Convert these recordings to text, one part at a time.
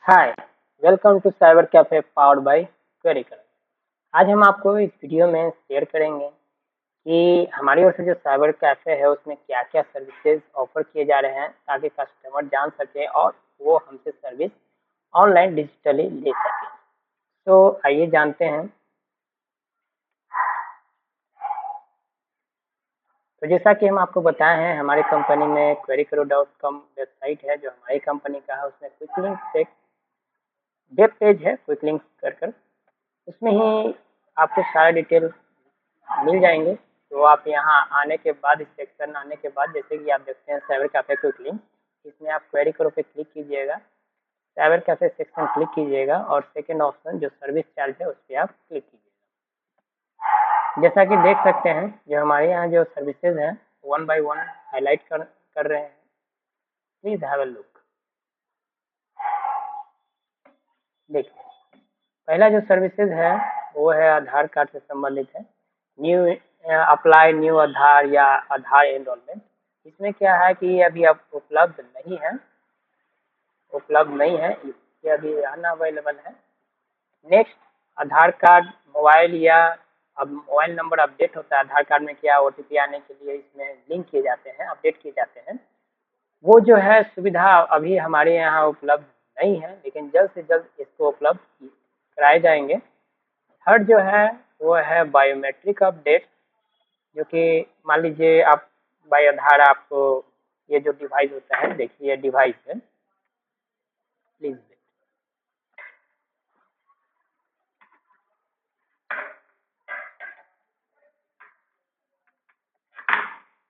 Hi, welcome to cyber cafe powered by Querical. आज हम आपको इस वीडियो में शेयर करेंगे कि हमारी ओर से जो साइबर कैफे है उसमें क्या-क्या सर्विसेज ऑफर किए जा रहे हैं ताकि कस्टमर जान सके और वो हमसे सर्विस ऑनलाइन डिजिटली ले सके। तो आइए जानते हैं। तो जैसा कि हम आपको बताए हैं, हमारी कंपनी में querycaro.com वेबसाइट है जो हमारी कंपनी का है। उसमें क्विक लिंक से वेब पेज है, क्विक लिंक कर उसमें ही आपको सारा डिटेल मिल जाएंगे। तो आप यहाँ आने के बाद, इस सेक्शन आने के बाद, जैसे कि आप देखते हैं साइबर कैफे क्विक लिंक, इसमें आप क्वेरी करो पे क्लिक कीजिएगा, साइबर कैफे सेक्शन क्लिक कीजिएगा और सेकंड ऑप्शन जो सर्विस चार्ज है उस पर आप क्लिक कीजिएगा। जैसा कि देख सकते हैं जो हमारे यहाँ जो सर्विसेज हैं वन बाय वन हाईलाइट कर रहे हैं। Please have a look. देखिए, पहला जो सर्विसेज है वो है आधार कार्ड से संबंधित है। न्यू अप्लाई न्यू आधार या आधार एनरोलमेंट। इसमें क्या है कि ये अभी अब उपलब्ध नहीं है, ये अभी अनअवेलेबल है। नेक्स्ट, आधार कार्ड मोबाइल या अब मोबाइल नंबर अपडेट होता है आधार कार्ड में, क्या ओटीपी आने के लिए इसमें लिंक किए जाते हैं, अपडेट किए जाते हैं। वो जो है सुविधा अभी हमारे यहाँ उपलब्ध नहीं है, लेकिन जल्द से जल्द इसको उपलब्ध कराए जाएंगे। थर्ड जो है वो है बायोमेट्रिक अपडेट, जो कि मान लीजिए आप बाय आधार आपको ये जो डिवाइस होता है, देखिए ये डिवाइस है, प्लीज।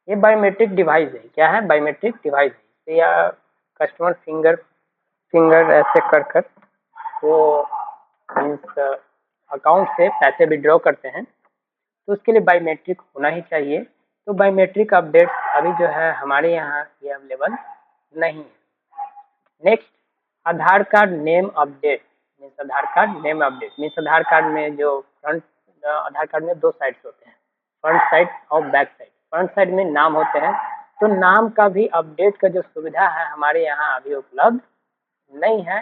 ये बायोमेट्रिक डिवाइस है। क्या है? बायोमेट्रिक डिवाइस है। तो या कस्टमर फिंगर फिंगर ऐसे कर वो मीन्स अकाउंट से पैसे विड्रॉ करते हैं, तो उसके लिए बायोमेट्रिक होना ही चाहिए। तो बायोमेट्रिक अपडेट अभी जो है हमारे यहाँ ये अवेलेबल नहीं है। नेक्स्ट, आधार card name update means Aadhaar card name update means Aadhaar card में जो फ्रंट आधार कार्ड में दो साइड्स होते हैं, फ्रंट साइड और बैक साइड। फ्रंट साइड में नाम होते हैं, तो नाम का भी अपडेट का जो सुविधा है हमारे यहाँ अभी उपलब्ध नहीं है।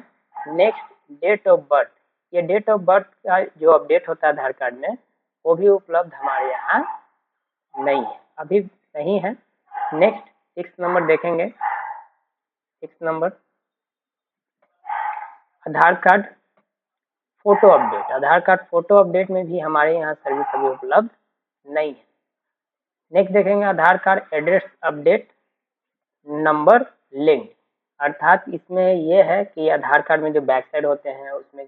Next, date of birth. ये डेट ऑफ बर्थ का जो अपडेट होता है आधार कार्ड में, वो भी उपलब्ध हमारे यहाँ नहीं है, अभी नहीं है। नेक्स्ट, 6 नंबर देखेंगे। 6 नंबर, आधार कार्ड फोटो अपडेट। आधार कार्ड फोटो अपडेट में भी हमारे यहाँ सर्विस अभी उपलब्ध नहीं है। नेक्स्ट देखेंगे, Aadhaar card address update number link. अर्थात इसमें ये है कि आधार कार्ड में जो बैक साइड होते हैं उसमें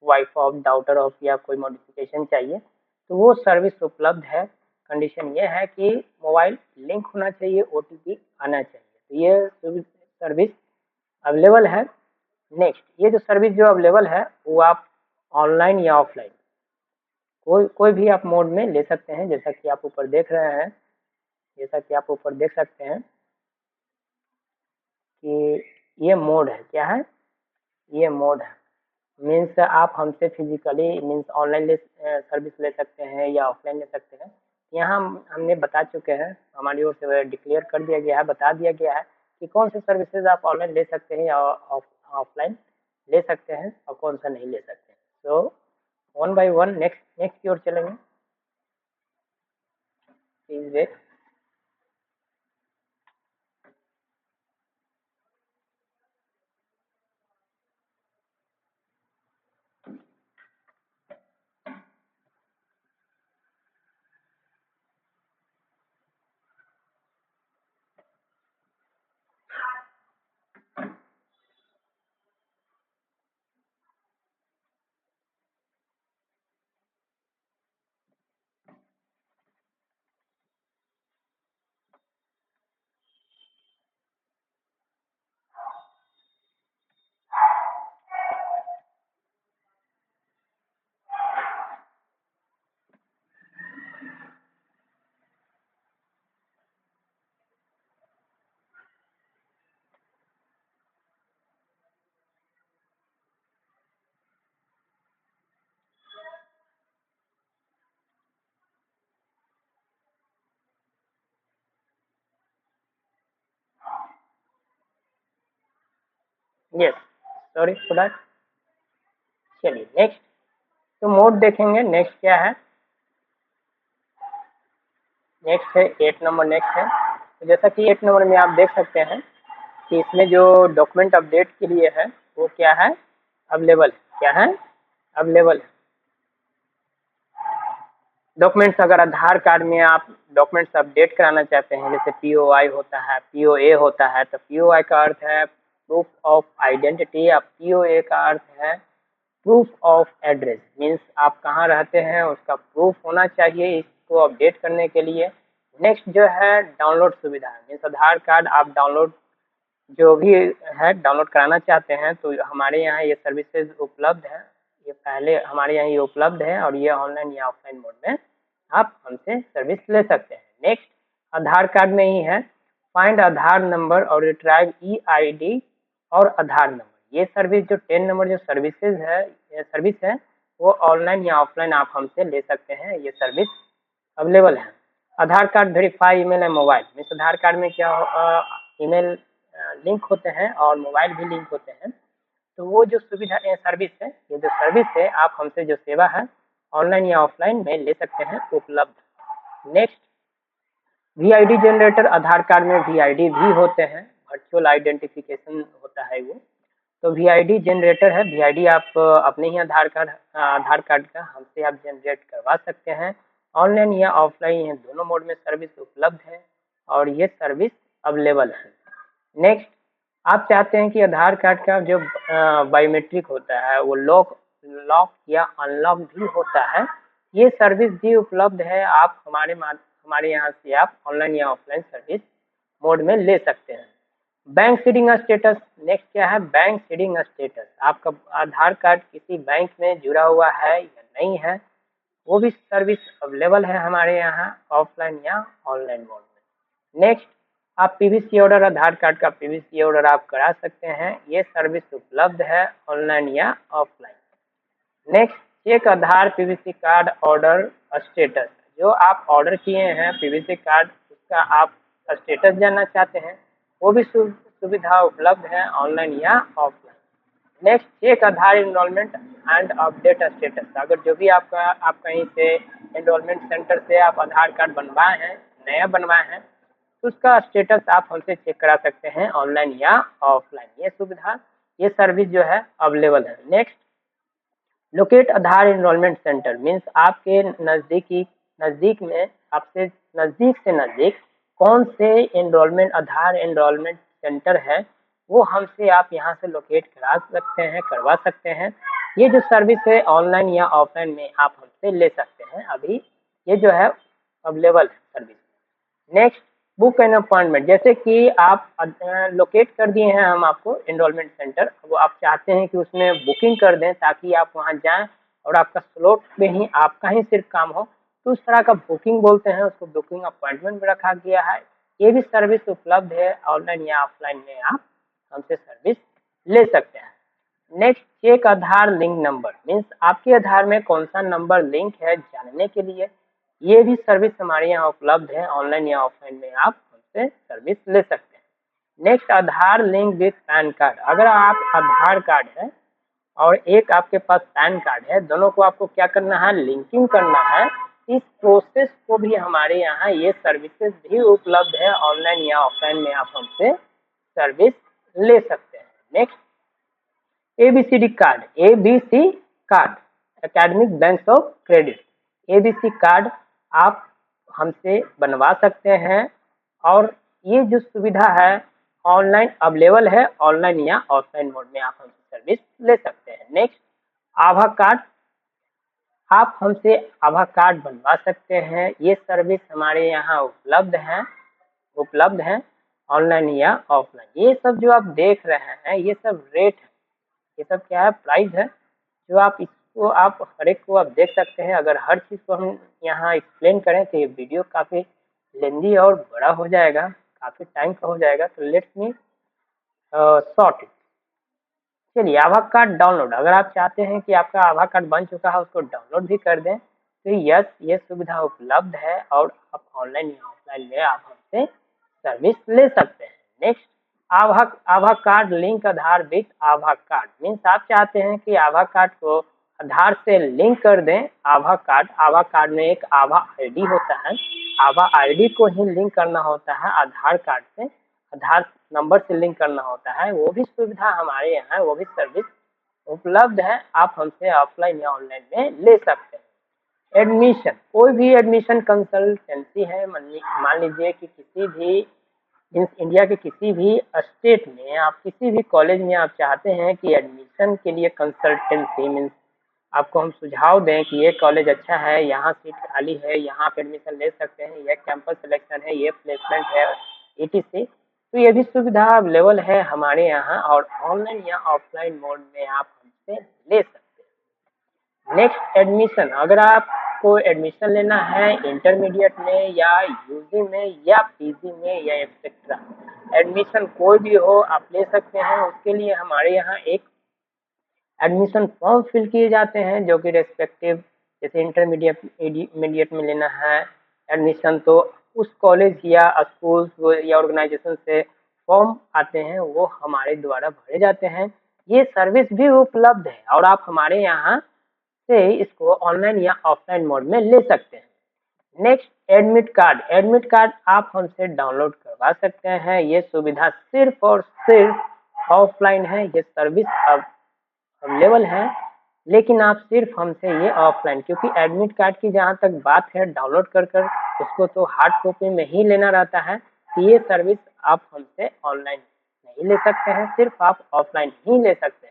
वाइफ ऑफ, डॉटर ऑफ या कोई मॉडिफिकेशन चाहिए, तो वो सर्विस उपलब्ध है। कंडीशन ये है कि मोबाइल लिंक होना चाहिए, ओटीपी आना चाहिए, तो ये सर्विस अवेलेबल है। नेक्स्ट, ये जो सर्विस जो अवेलेबल है वो आप ऑनलाइन या ऑफलाइन कोई कोई भी आप मोड में ले सकते हैं। जैसा कि आप ऊपर देख रहे हैं, जैसा कि आप ऊपर देख सकते हैं कि ये मोड है। क्या है? ये मोड है। मीन्स आप हमसे फिजिकली मीन्स ऑनलाइन सर्विस ले सकते हैं या ऑफलाइन ले सकते हैं। यहाँ हमने बता चुके हैं, हमारी ओर से डिक्लेयर कर दिया गया है, बता दिया गया है कि कौन से सर्विसेज आप ऑनलाइन ले सकते हैं या ऑफलाइन ले सकते हैं और कौन सा नहीं ले सकते हैं। तो one by one next next की ओर चलेंगे। Please wait. Yes, sorry for that. चलिए नेक्स्ट, तो मोड देखेंगे। नेक्स्ट क्या है, नेक्स्ट है 8 नंबर। नेक्स्ट है, तो जैसा कि 8 नंबर में आप देख सकते हैं कि इसमें जो डॉक्यूमेंट अपडेट के लिए है वो क्या है, अवेलेबल। क्या है, अवेलेबल। डॉक्यूमेंट्स, अगर आधार कार्ड में आप डॉक्यूमेंट्स अपडेट कराना चाहते हैं, जैसे पीओआई होता है, पीओए होता है, तो पीओआई का अर्थ है प्रूफ ऑफ आइडेंटिटी, या पीओए का अर्थ है प्रूफ ऑफ एड्रेस। मीन्स आप कहाँ रहते हैं उसका प्रूफ होना चाहिए इसको अपडेट करने के लिए। नेक्स्ट जो है डाउनलोड सुविधा, मीन्स आधार कार्ड आप डाउनलोड जो भी है डाउनलोड कराना चाहते हैं तो हमारे यहाँ ये सर्विसेज उपलब्ध है। ये पहले हमारे यहाँ ये उपलब्ध है और ये ऑनलाइन या ऑफलाइन मोड में आप हमसे सर्विस ले सकते हैं। नेक्स्ट आधार कार्ड में ही है फाइंड आधार नंबर और रिट्राइव ईआईडी और आधार नंबर। ये सर्विस जो 10 नंबर जो सर्विसेज है, ये सर्विस है वो ऑनलाइन या ऑफलाइन आप हमसे ले सकते हैं, ये सर्विस अवेलेबल है। Aadhaar card verify email and mobile, means Aadhaar card में क्या ईमेल लिंक होते हैं और मोबाइल भी लिंक होते हैं, तो वो जो सुविधा सर्विस है, ये जो सर्विस है आप हमसे जो सेवा है ऑनलाइन या ऑफलाइन में ले सकते हैं, उपलब्ध। नेक्स्ट वीआईडी जनरेटर, आधार कार्ड में वीआईडी भी होते हैं, वर्चुअल आइडेंटिफिकेशन होता है वो, तो वीआईडी जनरेटर है। वीआईडी आप अपने ही आधार कार्ड का हमसे आप जनरेट करवा सकते हैं। ऑनलाइन या ऑफलाइन ये दोनों मोड में सर्विस उपलब्ध है और ये सर्विस अवेलेबल है। नेक्स्ट आप चाहते हैं कि आधार कार्ड का जो बायोमेट्रिक होता है वो लॉक या अनलॉक भी होता है, ये सर्विस भी उपलब्ध है। आप हमारे यहाँ से आप ऑनलाइन या ऑफलाइन सर्विस मोड में ले सकते हैं। बैंक सीडिंग स्टेटस, नेक्स्ट क्या है, बैंक सीडिंग स्टेटस, आपका आधार कार्ड किसी बैंक में जुड़ा हुआ है या नहीं है, वो भी सर्विस अवेलेबल है हमारे यहाँ ऑफलाइन या ऑनलाइन मोड में। नेक्स्ट आप पीवीसी ऑर्डर, आधार कार्ड का पीवीसी ऑर्डर आप करा सकते हैं, ये सर्विस उपलब्ध है ऑनलाइन या ऑफलाइन। नेक्स्ट चेक आधार पीवीसी कार्ड ऑर्डर स्टेटस, जो आप ऑर्डर किए हैं पीवीसी कार्ड उसका आप स्टेटस जानना चाहते हैं, वो भी सुविधा उपलब्ध है ऑनलाइन या offline. Next check Aadhaar enrolment and update status, अगर जो भी आप कहीं से एनरोलमेंट सेंटर से आप आधार कार्ड बनवाए हैं, नया बनवाए हैं, तो उसका स्टेटस आप हमसे चेक करा सकते हैं ऑनलाइन या ऑफलाइन, ये सुविधा ये सर्विस जो है अवेलेबल है। नेक्स्ट लोकेट आधार एनरोलमेंट सेंटर, मीन्स आपके नज़दीक में आपसे नज़दीक से नज़दीक कौन से आधार एनरोलमेंट सेंटर है वो हमसे आप यहाँ से लोकेट करा सकते हैं, करवा सकते हैं। ये जो सर्विस है ऑनलाइन या ऑफलाइन में आप हमसे ले सकते हैं, अभी ये जो है अवेलेबल है service. Next book an appointment, जैसे कि आप लोकेट कर दिए हैं हम आपको एनरोलमेंट सेंटर, वो आप चाहते हैं कि उसमें बुकिंग कर दें ताकि आप वहाँ जाएं और आपका स्लॉट में ही आपका ही सिर्फ काम हो, तो उस तरह का बुकिंग बोलते हैं उसको, बुकिंग अपॉइंटमेंट भी रखा गया है। ये भी सर्विस उपलब्ध है ऑनलाइन या ऑफलाइन में आप हमसे सर्विस ले सकते हैं। नेक्स्ट चेक आधार लिंक नंबर, मीन्स आपके आधार में कौन सा नंबर लिंक है जानने के लिए, ये भी सर्विस हमारे यहाँ उपलब्ध है ऑनलाइन या ऑफलाइन में आप हमसे सर्विस ले सकते हैं। Next Aadhaar link with pan card, अगर आप आधार कार्ड है और एक आपके पास पैन कार्ड है, दोनों को आपको क्या करना है, लिंकिंग करना है। इस प्रोसेस को भी हमारे यहाँ ये सर्विसेज भी उपलब्ध है ऑनलाइन या ऑफलाइन में आप हमसे सर्विस ले सकते हैं। Next ABCD card, ABC card academic bank of credit, ABC card आप हमसे बनवा सकते हैं और ये जो सुविधा है ऑनलाइन अवेलेबल है, ऑनलाइन या ऑफलाइन मोड में आप हमसे सर्विस ले सकते हैं। नेक्स्ट आभा कार्ड, आप हमसे आभा कार्ड बनवा सकते हैं, ये सर्विस हमारे यहाँ उपलब्ध है ऑनलाइन या ऑफलाइन। ये सब जो आप देख रहे हैं ये सब रेट है, ये सब क्या है, प्राइस है, जो आप इसको आप हर एक को आप देख सकते हैं। अगर हर चीज़ को हम यहाँ एक्सप्लेन करें तो ये वीडियो काफ़ी लेंदी और बड़ा हो जाएगा, काफ़ी टाइम का हो जाएगा, तो लेट्स मी शॉर्ट इट। चलिए आभा कार्ड डाउनलोड, अगर आप चाहते हैं कि आपका आभा कार्ड बन चुका है उसको डाउनलोड भी कर दें तो यस ये सुविधा उपलब्ध है और आप ऑनलाइन या ऑफलाइन में आप हमसे सर्विस ले सकते हैं। Next Abha card link Aadhaar with Abha card means आप चाहते हैं कि आभा कार्ड को आधार से लिंक कर दें। आभा कार्ड में एक आभा आईडी होता है, आभा आईडी को ही लिंक करना होता है आधार कार्ड से, आधार नंबर से लिंक करना होता है। वो भी सुविधा हमारे यहाँ, वो भी सर्विस उपलब्ध है, आप हमसे ऑफलाइन या ऑनलाइन में ले सकते हैं। एडमिशन, कोई भी एडमिशन कंसल्टेंसी है, मान लीजिए कि किसी भी इंडिया के किसी भी स्टेट में आप किसी भी कॉलेज में आप चाहते हैं कि एडमिशन के लिए कंसल्टेंसी मीन्स आपको हम सुझाव दें कि ये कॉलेज अच्छा है, यहाँ सीट खाली है, यहाँ पे एडमिशन ले सकते हैं, ये कैंपस सिलेक्शन है, ये प्लेसमेंट है, etc। तो ये भी सुविधा अवेलेबल है हमारे यहाँ और ऑनलाइन या ऑफलाइन मोड में आप हमसे ले सकते हैं। नेक्स्ट एडमिशन, अगर आपको एडमिशन लेना है इंटरमीडिएट में या यूजी में या पीजी में या एक्सेट्रा, एडमिशन कोई भी हो आप ले सकते हैं। उसके लिए हमारे यहाँ एक एडमिशन फॉर्म फिल किए जाते हैं जो कि रेस्पेक्टिव, जैसे इंटरमीडिएट में लेना है एडमिशन तो उस कॉलेज या स्कूल या ऑर्गेनाइजेशन से फॉर्म आते हैं, वो हमारे द्वारा भरे जाते हैं। ये सर्विस भी उपलब्ध है और आप हमारे यहाँ से इसको ऑनलाइन या ऑफलाइन मोड में ले सकते हैं। नेक्स्ट एडमिट कार्ड आप हमसे डाउनलोड करवा सकते हैं। ये सुविधा सिर्फ और सिर्फ ऑफलाइन है, ये सर्विस अब अवेलेबल है, लेकिन आप सिर्फ हमसे ये ऑफलाइन, क्योंकि एडमिट कार्ड की जहाँ तक बात है डाउनलोड कर उसको तो हार्ड कॉपी में ही लेना रहता है, तो ये सर्विस आप हमसे ऑनलाइन नहीं ले सकते हैं, सिर्फ आप ऑफलाइन ही ले सकते हैं।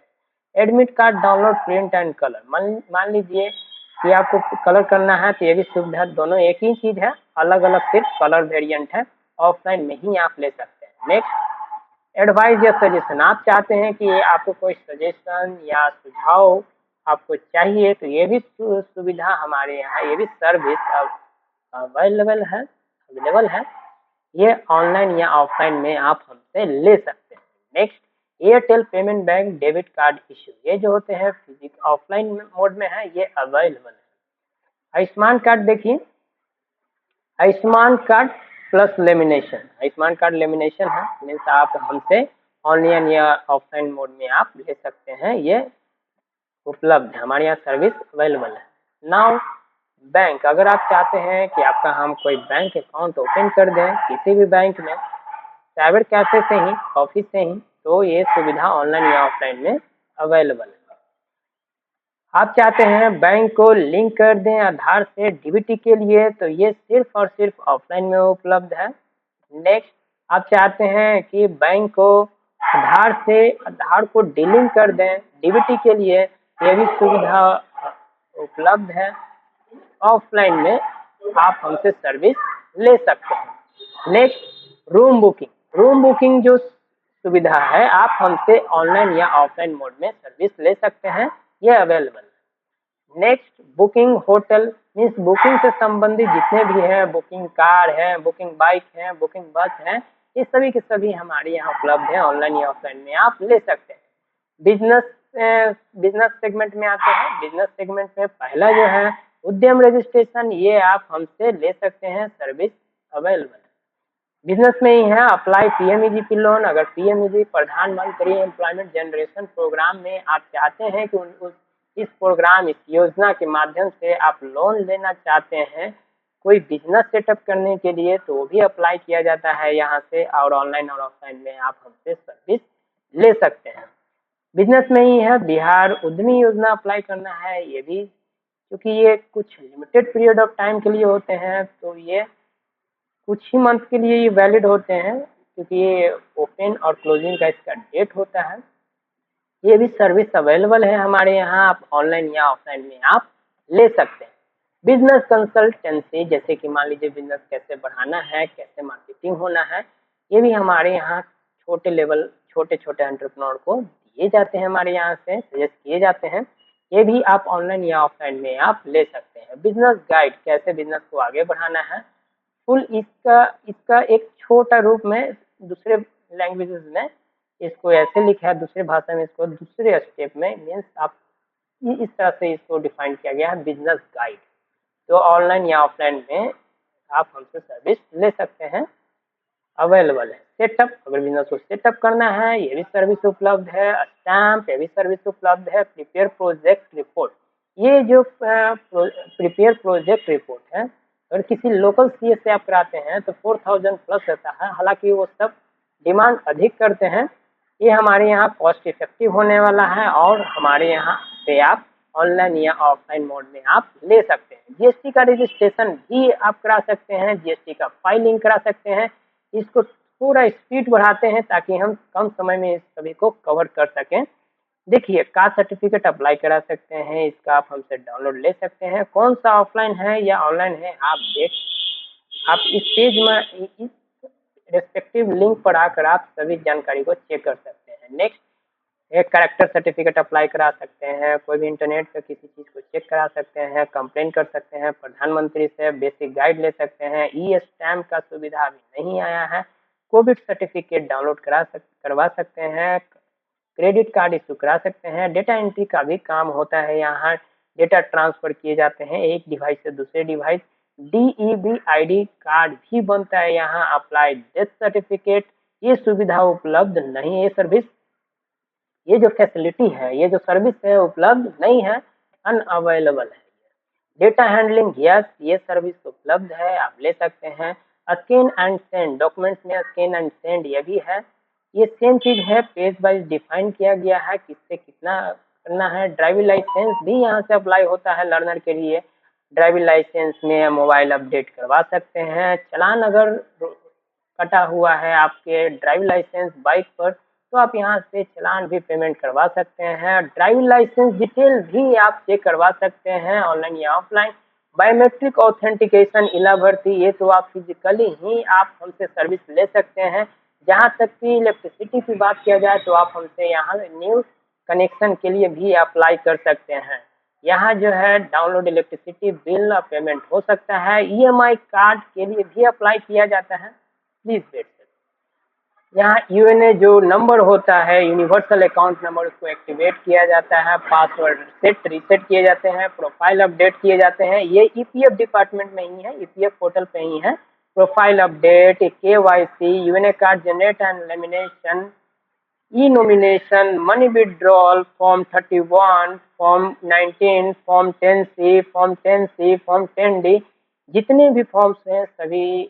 Admit card download print and colour, मान लीजिए कि आपको कलर करना है तो ये भी सुविधा, दोनों एक ही चीज है, अलग अलग सिर्फ कलर वेरिएंट है, ऑफलाइन में ही आप ले सकते हैं। नेक्स्ट एडवाइस या सजेशन, आप चाहते हैं कि आपको कोई सजेशन या सुझाव आपको चाहिए तो ये भी सुविधा हमारे यहाँ, ये भी सर्विस अवेलेबल है। ये ऑनलाइन या ऑफलाइन में आप हमसे ले सकते हैं। Next Airtel payment bank debit card issue, ये जो होते हैं फिजिकल ऑफलाइन मोड में है, ये अवेलेबल है। आयुष्मान कार्ड देखिए, Ayushman card plus lamination, Ayushman card lamination है मीन्स आप हमसे ऑनलाइन या ऑफलाइन मोड में आप ले सकते हैं, ये उपलब्ध है, हमारे यहाँ सर्विस अवेलेबल है। नाउ बैंक, अगर आप चाहते हैं कि आपका हम कोई बैंक अकाउंट ओपन कर दें किसी भी बैंक में साइबर कैफे से ही, ऑफिस से ही, तो ये सुविधा ऑनलाइन या ऑफलाइन में अवेलेबल है। आप चाहते हैं बैंक को लिंक कर दें आधार से डीबीटी के लिए, तो ये सिर्फ और सिर्फ ऑफलाइन में उपलब्ध है। नेक्स्ट आप चाहते हैं कि बैंक को आधार को डीलिंक कर दें डीबीटी के लिए, ये भी सुविधा उपलब्ध है, ऑफलाइन में आप हमसे सर्विस ले सकते हैं। नेक्स्ट रूम बुकिंग जो सुविधा है आप हमसे ऑनलाइन या ऑफलाइन मोड में सर्विस ले सकते हैं, ये अवेलेबल है। Next booking hotel means booking से संबंधित जितने भी है, बुकिंग कार है, बुकिंग बाइक है, बुकिंग बस है, ये सभी के सभी हमारे यहाँ उपलब्ध है, ऑनलाइन या ऑफलाइन में आप ले सकते हैं। बिजनेस सेगमेंट में आते हैं, बिजनेस सेगमेंट में पहला जो है उद्यम रजिस्ट्रेशन, ये आप हमसे ले सकते हैं, सर्विस अवेलेबल है। बिजनेस में ही है अप्लाई पीएमईजीपी लोन, अगर पीएमईजी प्रधानमंत्री एम्प्लॉयमेंट जनरेशन प्रोग्राम में आप चाहते हैं कि इस प्रोग्राम, इस योजना के माध्यम से आप लोन लेना चाहते हैं कोई बिजनेस सेटअप करने के लिए, तो वो भी अप्लाई किया जाता है यहाँ से, और ऑनलाइन और ऑफलाइन में आप हमसे सर्विस ले सकते हैं। बिजनेस में ही है बिहार उद्यमी योजना अप्लाई करना है, ये भी क्योंकि ये कुछ लिमिटेड पीरियड ऑफ टाइम के लिए होते हैं, तो ये कुछ ही मंथ के लिए ये वैलिड होते हैं, क्योंकि ये ओपन और क्लोजिंग का इसका डेट होता है। ये भी सर्विस अवेलेबल है हमारे यहाँ, आप ऑनलाइन या ऑफलाइन में आप ले सकते हैं। बिजनेस कंसल्टेंसी, जैसे कि मान लीजिए बिजनेस कैसे बढ़ाना है, कैसे मार्केटिंग होना है, ये भी हमारे यहाँ छोटे छोटे एंटरप्रेन्योर को दिए जाते हैं, हमारे यहाँ से सजेस्ट किए जाते हैं, ये भी आप ऑनलाइन या ऑफलाइन में आप ले सकते हैं। बिजनेस गाइड, कैसे बिजनेस को आगे बढ़ाना है, फुल इसका एक छोटा रूप में दूसरे लैंग्वेजेस में इसको ऐसे लिखा है, दूसरे भाषा में इसको दूसरे स्टेप में मीन्स आप इस तरह से इसको डिफाइन किया गया है, बिजनेस गाइड। तो ऑनलाइन या ऑफलाइन में आप हमसे सर्विस ले सकते हैं। अवेलेबल है। सेटअप, अगर बिजनेस को सेटअप करना है ये भी सर्विस उपलब्ध है। स्टैम्प ये भी सर्विस उपलब्ध है। प्रिपेयर प्रोजेक्ट रिपोर्ट, ये जो प्रिपेयर प्रोजेक्ट रिपोर्ट है, अगर किसी लोकल सीए से आप कराते हैं तो 4000 प्लस रहता है। हालांकि वो सब डिमांड अधिक करते हैं, ये हमारे यहाँ कॉस्ट इफेक्टिव होने वाला है और हमारे यहाँ से आप ऑनलाइन या ऑफलाइन मोड में आप ले सकते हैं। जीएसटी का रजिस्ट्रेशन भी आप करा सकते हैं, जीएसटी का फाइलिंग करा सकते हैं। इसको पूरा स्पीड बढ़ाते हैं ताकि हम कम समय में इस सभी को कवर कर सकें। देखिए, कास्ट सर्टिफिकेट अप्लाई करा सकते हैं, इसका आप हमसे डाउनलोड ले सकते हैं। कौन सा ऑफलाइन है या ऑनलाइन है आप इस पेज में इस रेस्पेक्टिव लिंक पर आकर आप सभी जानकारी को चेक कर सकते हैं। नेक्स्ट, एक कैरेक्टर सर्टिफिकेट अप्लाई करा सकते हैं, कोई भी इंटरनेट पर किसी चीज़ को चेक करा सकते हैं, कंप्लेन कर सकते हैं, प्रधानमंत्री से बेसिक गाइड ले सकते हैं। ई स्टैम्प का सुविधा अभी नहीं आया है। कोविड सर्टिफिकेट डाउनलोड करवा सकते हैं। क्रेडिट कार्ड इशू करा सकते हैं। डेटा एंट्री का भी काम होता है, यहाँ डेटा ट्रांसफर किए जाते हैं एक डिवाइस से दूसरे डिवाइस। डीईबी आईडी कार्ड भी बनता है यहाँ। अप्लाई डेथ सर्टिफिकेट, ये सुविधा उपलब्ध नहीं है। ये सर्विस, ये जो फैसिलिटी है, ये जो सर्विस है उपलब्ध नहीं है, अनअवेलेबल है। डेटा हैंडलिंग, यस, ये सर्विस उपलब्ध है, आप ले सकते हैं। स्कैन एंड सेंड, डॉक्यूमेंट्स में स्कैन एंड सेंड ये भी है। ये सेम चीज है, पेज वाइज डिफाइन किया गया है किससे कितना करना है। ड्राइविंग लाइसेंस भी यहाँ से अप्लाई होता है लर्नर के लिए। ड्राइविंग लाइसेंस में मोबाइल अपडेट करवा सकते हैं। चालान अगर कटा हुआ है आपके ड्राइविंग लाइसेंस बाइक पर, तो आप यहाँ से चालान भी पेमेंट करवा सकते हैं। ड्राइविंग लाइसेंस डिटेल भी आप चेक करवा सकते हैं ऑनलाइन या ऑफलाइन। बायोमेट्रिक ऑथेंटिकेशन, इला भर्ती, ये तो आप फिजिकली ही आप हमसे सर्विस ले सकते हैं। जहाँ तक कि इलेक्ट्रिसिटी की बात किया जाए तो आप हमसे यहाँ न्यू कनेक्शन के लिए भी अप्लाई कर सकते हैं। यहाँ जो है डाउनलोड इलेक्ट्रिसिटी बिल पेमेंट हो सकता है। ईएमआई कार्ड के लिए भी अप्लाई किया जाता है। Please wait. यहाँ यूएनए जो नंबर होता है, यूनिवर्सल अकाउंट नंबर, उसको एक्टिवेट किया जाता है। पासवर्ड सेट रीसेट किए जाते हैं। प्रोफाइल अपडेट किए जाते हैं। ये ईपीएफ डिपार्टमेंट में ही है, ईपीएफ पोर्टल पे ही है। Profile update, KYC, UNA card generate and lamination, E nomination, money withdrawal, form 31, form 19, form 10C, form 10C, form 10D, जितने भी फॉर्म्स हैं सभी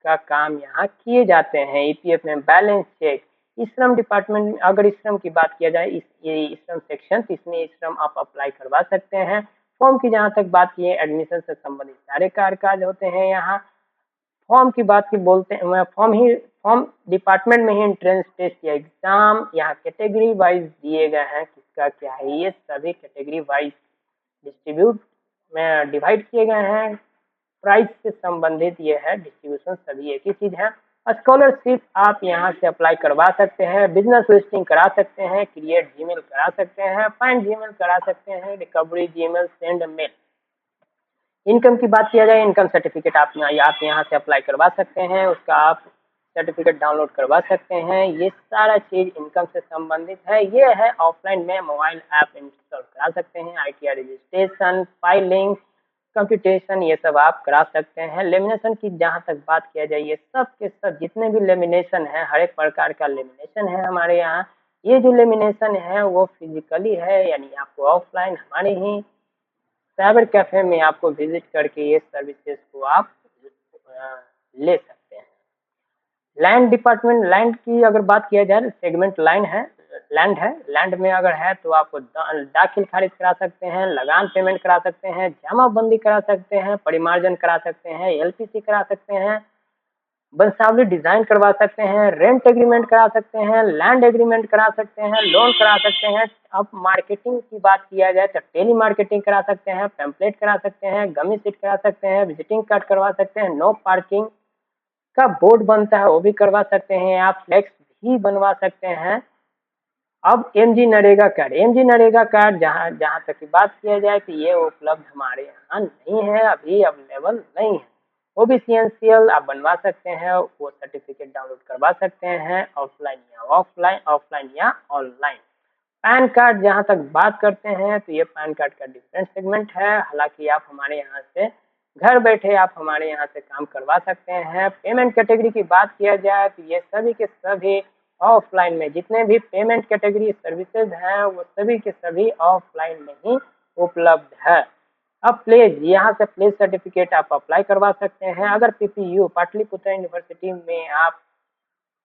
का काम यहाँ किए जाते हैं। ईपीएफ में बैलेंस चेक, श्रम डिपार्टमेंट में अगर श्रम की बात किया जाए, ये श्रम सेक्शन, इसमें श्रम आप अप्लाई करवा सकते हैं। फॉर्म की जहाँ तक बात की है, एडमिशन से संबंधित सारे काज होते हैं यहाँ। फॉर्म की बात की बोलते हैं, फॉर्म डिपार्टमेंट में ही एंट्रेंस टेस्ट या एग्जाम यहाँ कैटेगरी वाइज दिए गए हैं, किसका क्या है, ये सभी कैटेगरी वाइज डिस्ट्रीब्यूट में डिवाइड किए गए हैं। प्राइस से संबंधित ये है, डिस्ट्रीब्यूशन सभी एक ही चीज है। स्कॉलरशिप आप यहाँ से अप्लाई करवा सकते हैं। बिजनेस लिस्टिंग करा सकते हैं। क्रिएट जीमेल करा सकते हैं। फाइंड जीमेल करा सकते हैं। Recovery Gmail, send mail. Income की बात किया जाए, इनकम सर्टिफिकेट आप यहाँ से अप्लाई करवा सकते हैं, उसका आप सर्टिफिकेट डाउनलोड करवा सकते हैं। ये सारा चीज इनकम से संबंधित है। ये है ऑफलाइन में मोबाइल ऐप इंस्टॉल करा सकते हैं। आईटीआर रजिस्ट्रेशन, फाइलिंग, कंप्यूटेशन, ये सब आप करा सकते हैं। लेमिनेशन की जहाँ तक बात किया जाए, ये सब के सब जितने भी लेमिनेशन है, हर एक प्रकार का लेमिनेशन है हमारे यहाँ। ये जो लेमिनेशन है वो फिजिकली है, यानी आपको ऑफलाइन हमारे ही साइबर कैफे में आपको विजिट करके ये सर्विसेज को आप ले सकते हैं। लैंड डिपार्टमेंट, लैंड की अगर बात किया जाए, सेगमेंट लैंड में अगर है तो आपको दाखिल खारिज करा सकते हैं, लगान पेमेंट करा सकते हैं, जमाबंदी करा सकते हैं, परिमार्जन करा सकते हैं, एलपीसी करा सकते हैं, वंशावली डिजाइन करवा सकते हैं, रेंट एग्रीमेंट करा सकते हैं, लैंड एग्रीमेंट करा सकते हैं, लोन करा सकते हैं। अब मार्केटिंग की बात किया जाए तो टेली मार्केटिंग करा सकते हैं, पैम्पलेट करा सकते हैं, गमी सीट करा सकते हैं, विजिटिंग कार्ड करवा सकते हैं, नो पार्किंग का बोर्ड बनता है वो भी करवा सकते हैं, आप फ्लैक्स भी बनवा सकते हैं। अब एमजी नरेगा कार्ड जहाँ जहाँ तक की बात किया जाए तो ये उपलब्ध हमारे यहाँ नहीं है, अभी अवेलेबल नहीं है। ओबीसीएनसीएल आप बनवा सकते हैं, वो सर्टिफिकेट डाउनलोड करवा सकते हैं, ऑफलाइन या ऑनलाइन। पैन कार्ड जहाँ तक बात करते हैं तो ये पैन कार्ड का डिफरेंट सेगमेंट है। हालांकि आप हमारे यहाँ से घर बैठे आप हमारे यहाँ से काम करवा सकते हैं। पेमेंट कैटेगरी की बात किया जाए तो ये सभी के सभी ऑफलाइन में, जितने भी पेमेंट कैटेगरी सर्विसेज हैं वो सभी के सभी ऑफलाइन में ही उपलब्ध है। अब प्लेज, यहाँ से प्लेज सर्टिफिकेट आप अप्लाई करवा सकते हैं। अगर पीपीयू पाटलिपुत्र यूनिवर्सिटी में आप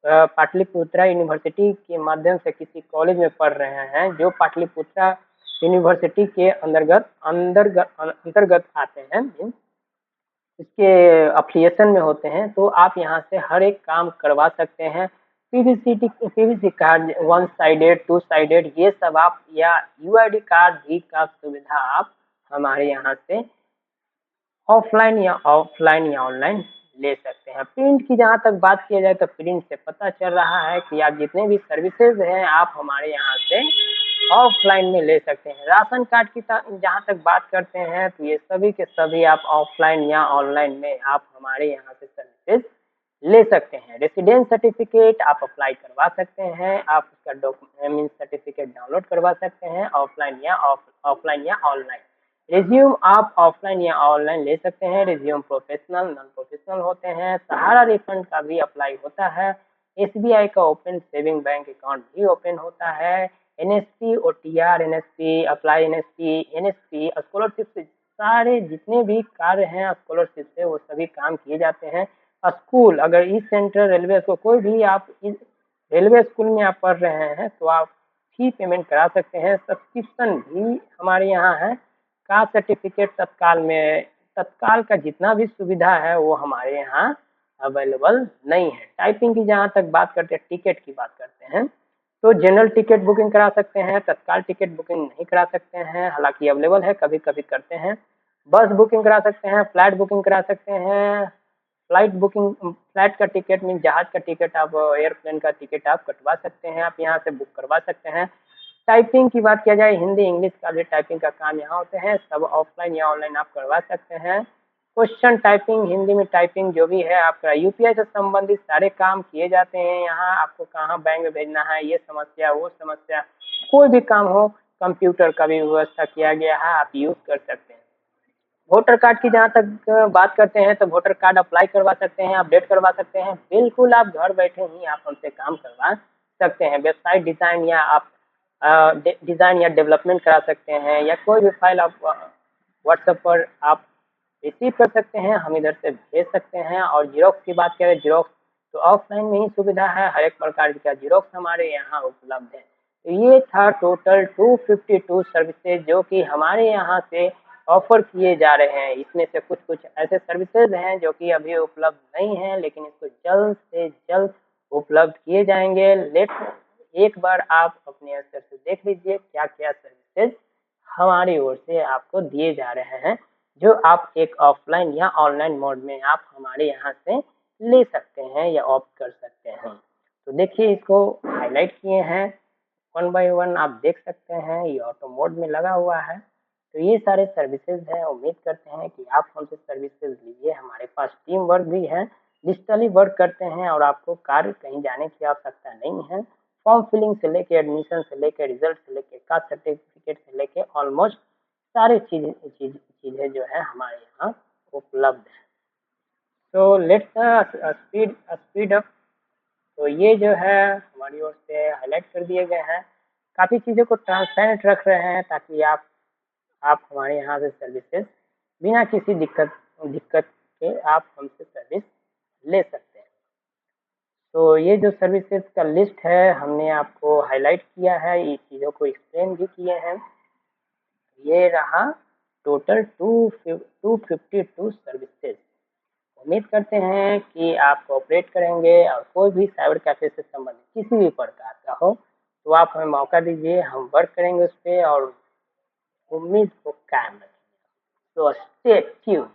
पाटलिपुत्रा यूनिवर्सिटी के माध्यम से किसी कॉलेज में पढ़ रहे हैं जो पाटलिपुत्रा यूनिवर्सिटी के अंतर्गत आते हैं, इसके अफिलिएशन में होते हैं, तो आप यहाँ से हर एक काम करवा सकते हैं। PVC card, one sided, two sided, ये सब आप, या यूआईडी कार्ड भी का सुविधा आप हमारे यहाँ से ऑफलाइन या ऑनलाइन ले सकते हैं। प्रिंट की जहाँ तक बात किया जाए तो प्रिंट से पता चल रहा है कि आप जितने भी सर्विसेज हैं आप हमारे यहाँ से ऑफलाइन में ले सकते हैं। राशन कार्ड की जहाँ तक बात करते हैं तो ये सभी के सभी आप ऑफलाइन या ऑनलाइन में आप हमारे यहाँ से सर्विसेज ले सकते हैं। रेसिडेंस सर्टिफिकेट आप अप्लाई करवा सकते हैं, आप उसका डॉक्यूमेंट मीन सर्टिफिकेट डाउनलोड करवा सकते हैं ऑफलाइन या ऑनलाइन। रिज्यूम आप ऑफलाइन या ऑनलाइन ले सकते हैं। रिज्यूम प्रोफेशनल, नॉन प्रोफेशनल होते हैं। सहारा रिफंड का भी अप्लाई होता है। एसबीआई का ओपन सेविंग बैंक अकाउंट भी ओपन होता है। NSP, OTR, NSP, apply NSP, scholarship से सारे जितने भी कार्य हैं स्कॉलरशिप से वो सभी काम किए जाते हैं। स्कूल, अगर ईस्ट सेंट्रल रेलवे को कोई भी आप रेलवे स्कूल में आप पढ़ रहे हैं तो आप फी पेमेंट करा सकते हैं। सब्सक्रिप्शन भी हमारे यहाँ है। कास्ट सर्टिफिकेट तत्काल का जितना भी सुविधा है वो हमारे यहाँ अवेलेबल नहीं है। टाइपिंग की जहाँ तक बात करते हैं, टिकट की बात करते हैं तो जनरल टिकट बुकिंग करा सकते हैं, तत्काल टिकट बुकिंग नहीं करा सकते हैं, हालांकि अवेलेबल है, कभी कभी करते हैं। बस बुकिंग करा सकते हैं, फ्लाइट बुकिंग करा सकते हैं। फ्लाइट का टिकट मीन जहाज का टिकट, आप एयरप्लेन का टिकट आप कटवा सकते हैं, आप यहाँ से बुक करवा सकते हैं। टाइपिंग की बात किया जाए, हिंदी इंग्लिश का भी टाइपिंग का काम यहाँ होते हैं, सब ऑफलाइन या ऑनलाइन आप करवा सकते हैं। क्वेश्चन टाइपिंग, हिंदी में टाइपिंग जो भी है आपका, यूपीआई से संबंधित सारे काम किए जाते हैं यहाँ। आपको कहाँ बैंक में भेजना है, ये समस्या वो समस्या, कोई भी काम हो, कंप्यूटर का भी व्यवस्था किया गया है, आप यूज कर सकते हैं। वोटर कार्ड की जहाँ तक बात करते हैं तो वोटर कार्ड अप्लाई करवा सकते हैं, अपडेट करवा सकते हैं। बिल्कुल आप घर बैठे ही आप हमसे काम करवा सकते हैं। वेबसाइट डिज़ाइन या आप डिज़ाइन या डेवलपमेंट करा सकते हैं, या कोई भी फाइल आप व्हाट्सएप पर आप रिसीव कर सकते हैं, हम इधर से भेज सकते हैं। और जीरोक्स की बात करें, जीरोक्स तो ऑफलाइन में ही सुविधा है, हर एक प्रकार का जीरोक्स हमारे यहाँ उपलब्ध है। तो ये था टोटल 252 सर्विसेज जो कि हमारे यहाँ से ऑफर किए जा रहे हैं। इसमें से कुछ कुछ ऐसे सर्विसेज हैं जो कि अभी उपलब्ध नहीं हैं, लेकिन इसको जल्द से जल्द उपलब्ध किए जाएंगे। एक बार आप अपने स्तर से देख लीजिए क्या क्या सर्विसेज हमारी ओर से आपको दिए जा रहे हैं, जो आप एक ऑफलाइन या ऑनलाइन मोड में आप हमारे यहाँ से ले सकते हैं या ऑप्ट कर सकते हैं। तो देखिए, इसको हाईलाइट किए हैं, वन बाय वन आप देख सकते हैं, ये ऑटो मोड में लगा हुआ है। तो ये सारे सर्विसेज हैं, उम्मीद करते हैं कि आप हमसे सर्विसेज लीजिए। हमारे पास टीम वर्क भी है, डिजिटली वर्क करते हैं और आपको कार्य कहीं जाने की आवश्यकता नहीं है। फॉर्म फिलिंग से लेके एडमिशन से लेके रिजल्ट से लेके कास्ट सर्टिफिकेट से लेके ऑलमोस्ट सारे चीज़ें जो है हमारे यहाँ उपलब्ध है। तो लेट्स स्पीड अप। तो ये जो है हमारी ओर से हाईलाइट कर दिए गए हैं, काफ़ी चीज़ों को ट्रांसपेरेंट रख रहे हैं ताकि आप हमारे यहाँ से सर्विसेज बिना किसी दिक्कत के आप हमसे सर्विस ले सकते हैं। तो ये जो सर्विसेज का लिस्ट है हमने आपको हाईलाइट किया है, ये चीज़ों को एक्सप्लेन भी किए हैं। ये रहा टोटल 252 सर्विसेज। उम्मीद करते हैं कि आप कोऑपरेट करेंगे और कोई भी साइबर कैफे से संबंधित किसी भी प्रकार का हो तो आप हमें मौका दीजिए, हम वर्क करेंगे उस पर और उम्मीद को कायम रखेंगे। तो स्टे ट्यून्ड।